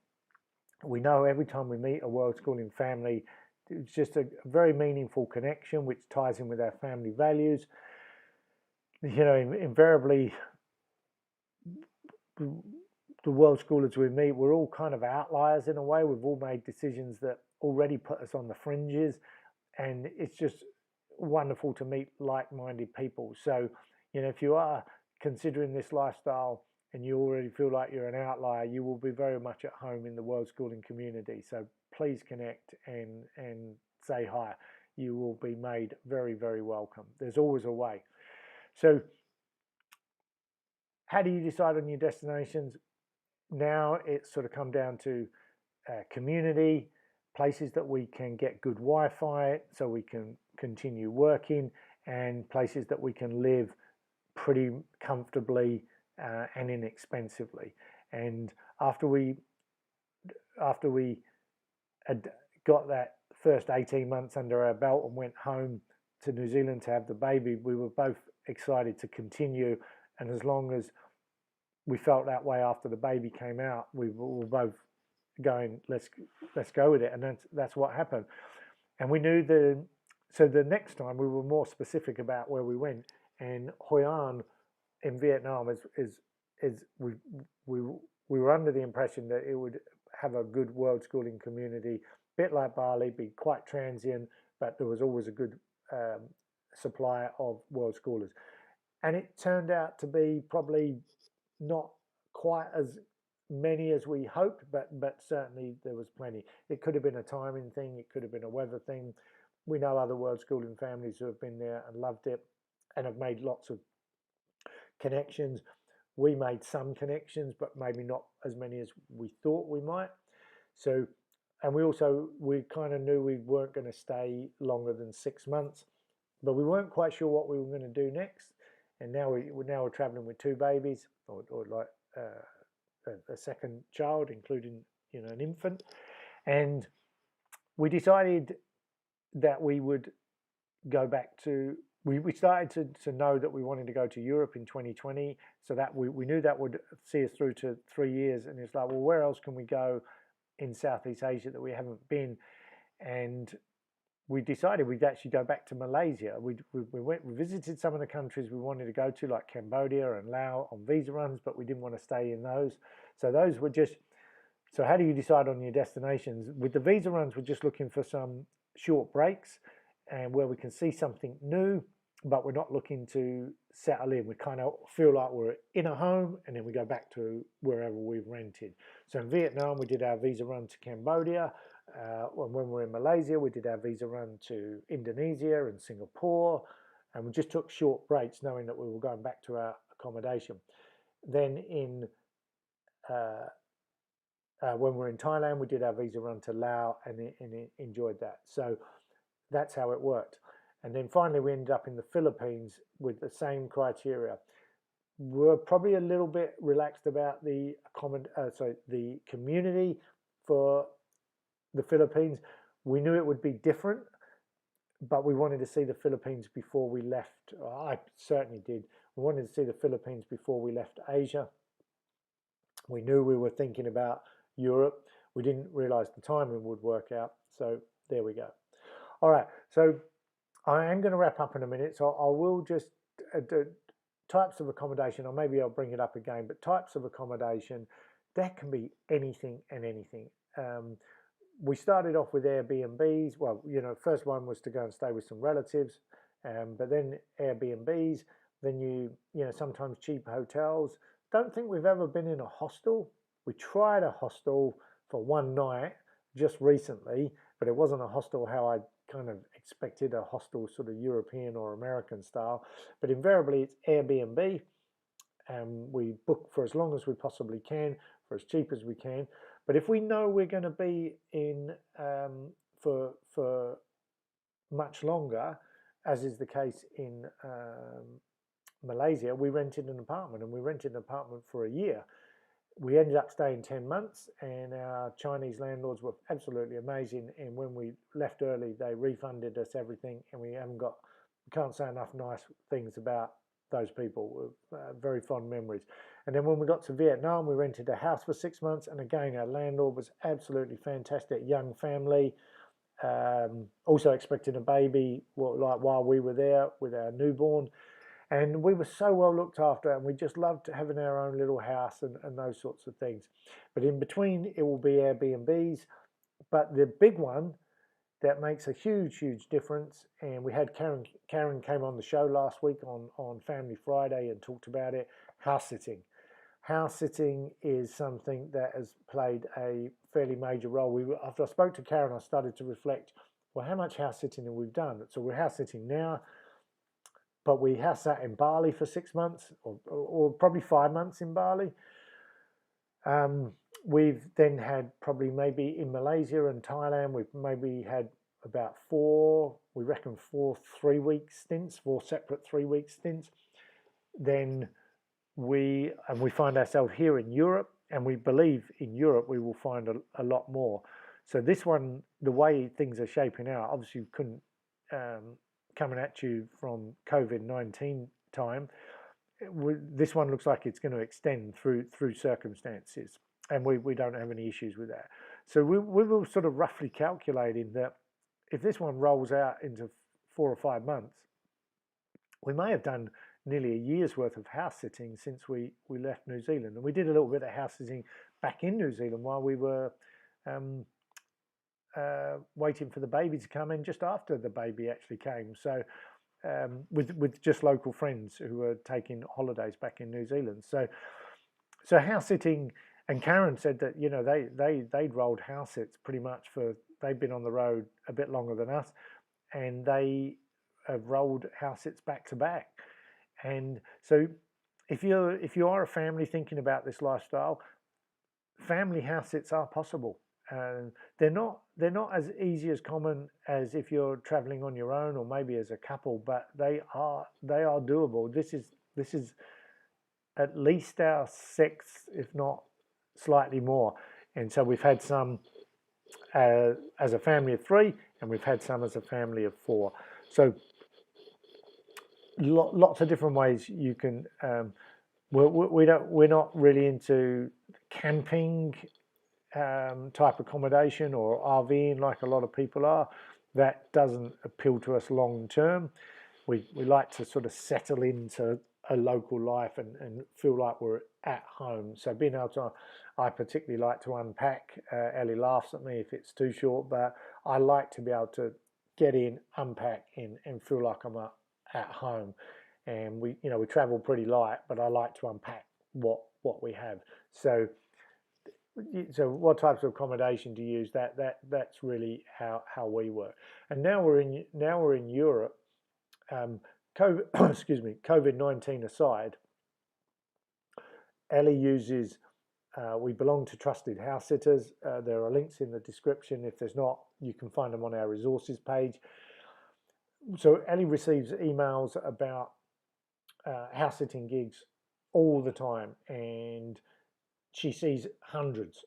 we know every time we meet a Worldschooling family, it's just a very meaningful connection which ties in with our family values. You know, invariably, the Worldschoolers we meet, we're all kind of outliers in a way. We've all made decisions that already put us on the fringes, and it's just wonderful to meet like-minded people. So, you know, if you are considering this lifestyle and you already feel like you're an outlier, you will be very much at home in the Worldschooling community. So please connect and say hi. You will be made very, very welcome. There's always a way. So how do you decide on your destinations? Now it's sort of come down to community, places that we can get good Wi-Fi so we can continue working, and places that we can live pretty comfortably and inexpensively. And after we had got that first 18 months under our belt and went home to New Zealand to have the baby, we were both excited to continue. And as long as we felt that way after the baby came out, we were both going, let's go with it. And that's what happened. And we knew so the next time we were more specific about where we went. And Hoi An in Vietnam we were under the impression that it would have a good Worldschooling community, a bit like Bali, be quite transient, but there was always a good supply of Worldschoolers. And it turned out to be probably not quite as many as we hoped, but certainly there was plenty. It could have been a timing thing, it could have been a weather thing. We know other Worldschooling families who have been there and loved it and have made lots of connections. We made some connections, but maybe not as many as we thought we might. So, and we kind of knew we weren't going to stay longer than 6 months, but we weren't quite sure what we were going to do next. and now we're traveling with 2 babies, or like a second child, including an infant, and we decided that we would go back to. We started to know that we wanted to go to Europe in 2020, so that we knew that would see us through to 3 years, and it's like, well, where else can we go in Southeast Asia that we haven't been? And we decided we'd actually go back to Malaysia. We visited some of the countries we wanted to go to, like Cambodia and Laos, on visa runs, but we didn't want to stay in those. So those were just. So how do you decide on your destinations? With the visa runs, we're just looking for some short breaks and where we can see something new, but we're not looking to settle in. We kind of feel like we're in a home, and then we go back to wherever we've rented. So in Vietnam, we did our visa run to Cambodia. When we were in Malaysia, we did our visa run to Indonesia and Singapore, and we just took short breaks knowing that we were going back to our accommodation. Then when we were in Thailand, we did our visa run to Laos and enjoyed that. So that's how it worked. And then finally, we ended up in the Philippines with the same criteria. We're probably a little bit relaxed about the community for the Philippines. We knew it would be different, but we wanted to see the Philippines before we left. I certainly did. We wanted to see the Philippines before we left Asia. We knew we were thinking about Europe. We didn't realize the timing would work out. So there we go. All right. So I am going to wrap up in a minute. So I will just types of accommodation, or maybe I'll bring it up again, but types of accommodation, that can be anything and anything. We started off with Airbnbs. Well, first one was to go and stay with some relatives, but then Airbnbs, then sometimes cheap hotels. Don't think we've ever been in a hostel. We tried a hostel for one night just recently, but it wasn't a hostel how I kind of expected a hostel, sort of European or American style. But invariably, it's Airbnb, and we book for as long as we possibly can, for as cheap as we can. But if we know we're going to be in for much longer, as is the case in Malaysia, we rented an apartment, and we rented an apartment for a year. We ended up staying 10 months, and our Chinese landlords were absolutely amazing. And when we left early, they refunded us everything, and we can't say enough nice things about those people. Very fond memories. And then when we got to Vietnam, we rented a house for 6 months, and again, our landlord was absolutely fantastic, young family, also expecting a baby while we were there with our newborn. And we were so well looked after, and we just loved having our own little house and those sorts of things. But in between, it will be Airbnbs. But the big one that makes a huge, huge difference, and we had Karen came on the show last week on Family Friday and talked about it, house sitting. House sitting is something that has played a fairly major role. After I spoke to Karen, I started to reflect, well, how much house sitting have we done? So we're house sitting now. But we house sat in Bali for 6 months, or probably 5 months in Bali. We've then had probably maybe in Malaysia and Thailand, we've maybe had about 4 3-week stints, 4 separate 3-week stints. Then we find ourselves here in Europe, and we believe in Europe we will find a lot more. So this one, the way things are shaping out, obviously we couldn't coming at you from COVID-19 time, this one looks like it's going to extend through circumstances, and we don't have any issues with that. So we were sort of roughly calculating that if this one rolls out into 4 or 5 months, we may have done nearly a year's worth of house sitting since we left New Zealand. And we did a little bit of house sitting back in New Zealand while we were waiting for the baby to come in, just after the baby actually came. So with just local friends who were taking holidays back in New Zealand. So house sitting, and Karen said that they'd rolled house sits pretty much they've been on the road a bit longer than us, and they have rolled house sits back to back. And so if you are a family thinking about this lifestyle, family house sits are possible. They're not as easy as common as if you're traveling on your own or maybe as a couple, but they are doable. This is This is at least our sixth, if not slightly more. And so we've had some as a family of 3, and we've had some as a family of 4. So lots of different ways you can. We're not really into camping type accommodation or RVing like a lot of people are. That doesn't appeal to us long term. We like to sort of settle into a local life and feel like we're at home. So being able to, I particularly like to unpack. Ellie laughs at me if it's too short, but I like to be able to get in, unpack in, and feel like I'm at home. And we travel pretty light, but I like to unpack what we have. So what types of accommodation do you use? That's really how we work. And now we're in Europe. COVID, excuse me, COVID-19 aside, Ellie uses. We belong to trusted house sitters. There are links in the description. If there's not, you can find them on our resources page. So Ellie receives emails about house sitting gigs all the time, and she sees hundreds,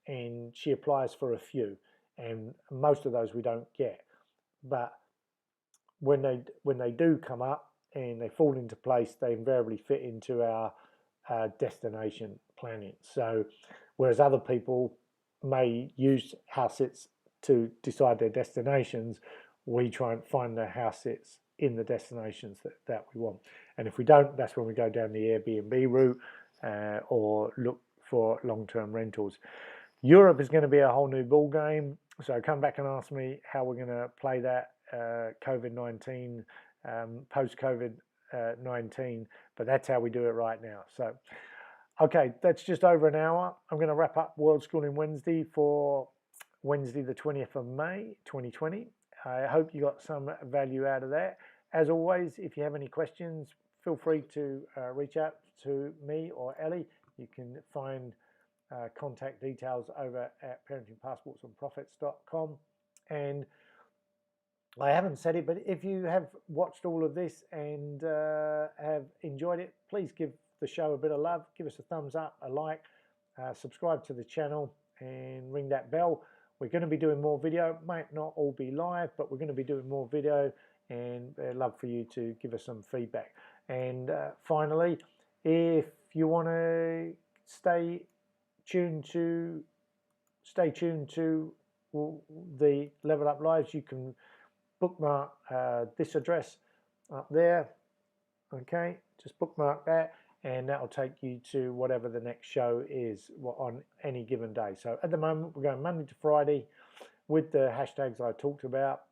and she applies for a few, and most of those we don't get. But when they do come up and they fall into place, they invariably fit into our destination planning. So whereas other people may use house sits to decide their destinations, we try and find the house sits in the destinations that we want. And if we don't, that's when we go down the Airbnb route or look for long-term rentals. Europe is going to be a whole new ball game. So come back and ask me how we're going to play that COVID-19, post-COVID-19, but that's how we do it right now. So, okay, that's just over an hour. I'm going to wrap up Worldschooling Wednesday for Wednesday the 20th of May, 2020. I hope you got some value out of that. As always, if you have any questions, feel free to reach out to me or Ellie. You can find contact details over at parentingpassportsandprofits.com. And I haven't said it, but if you have watched all of this and have enjoyed it, please give the show a bit of love. Give us a thumbs up, a like, subscribe to the channel, and ring that bell. We're going to be doing more video. Might not all be live, but we're going to be doing more video, and I'd love for you to give us some feedback. And finally, if you want to stay tuned to the Level Up Lives, you can bookmark this address up there. Okay, just bookmark that, and that will take you to whatever the next show is on any given day. So at the moment, we're going Monday to Friday with the hashtags I talked about.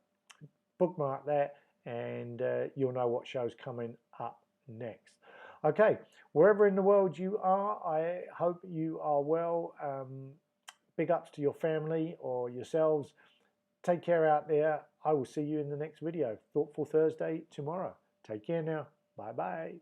Bookmark that, and you'll know what show's coming up next. Okay, wherever in the world you are, I hope you are well. Big ups to your family or yourselves. Take care out there. I will see you in the next video. Thoughtful Thursday tomorrow. Take care now. Bye-bye.